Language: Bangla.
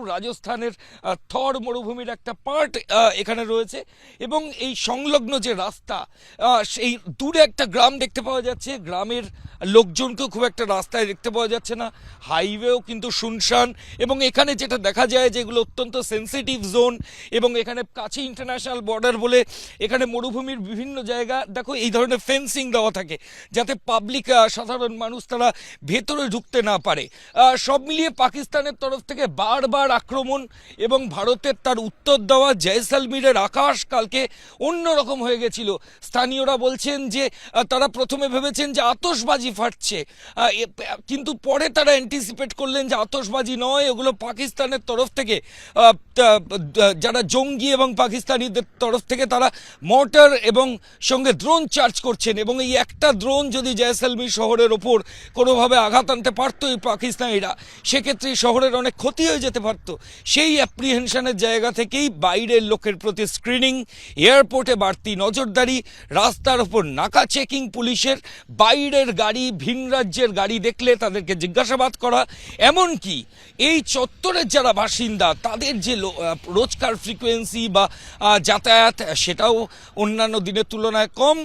রাজস্থানের থর মরুভূমির একটা পার্ট এখানে রয়েছে এবং এই সংলগ্ন যে রাস্তা সেই দূরে একটা গ্রাম দেখতে পাওয়া যাচ্ছে। গ্রামের লোকজনকেও খুব একটা রাস্তায় দেখতে পাওয়া যাচ্ছে না, হাইওয়েও কিন্তু শুনশান। এবং এখানে যেটা দেখা যায় যে এগুলো অত্যন্ত সেন্সিটিভ জোন এবং এখানে কাছে ইন্টারন্যাশনাল বর্ডার বলে এখানে মরুভূমির বিভিন্ন জায়গা দেখো এই ধরনের ফেন্সিং দেওয়া থাকে যাতে পাবলিক সাধারণ মানুষ তারা ভেতরে ঢুকতে না পারে। সব মিলিয়ে পাকিস্তানের তরফ থেকে বারবার আক্রমণ এবং ভারতের তার উত্তর দেওয়া। জয়সালমীরের আকাশ কালকে অন্যরকম হয়ে গেছিল। স্থানীয়রা বলছেন যে তারা প্রথমে ভেবেছেন যে আতশবাজি ফাটছে, কিন্তু পরে তারা অ্যান্টিসিপেট করলেন যে আতশবাজি নয়, ওগুলো পাকিস্তানের তরফ থেকে যারা জঙ্গি এবং পাকিস্তানিদের তরফ থেকে তারা মর্টার এবং সঙ্গে ড্রোন চার্জ করছেন। এবং এই একটা ড্রোন যদি জয়সালমীর শহরের ওপর কোনোভাবে আঘাত আনতে পারত এই পাকিস্তানিরা, সেক্ষেত্রে শহরের অনেক ক্ষতি হয়ে যেতে পারত। সেই অ্যাপ্রিহেনশনের জায়গা থেকেই বাইরের লোকের প্রতি স্ক্রিনিং, এয়ারপোর্টে বাড়তি নজরদারি, রাস্তার ওপর নাকা চেকিং পুলিশের, বাইরের গাড়ি ভিন রাজ্যের গাড়ি দেখলে তাদেরকে জিজ্ঞাসাবাদ করা, এমনকি এই চত্বরের যারা বাসিন্দা তাদের যে রোজকার ফ্রিকোয়েন্সি বা যাতায়াত সেটাও অন্যান্য দিনের তুলনায় কম।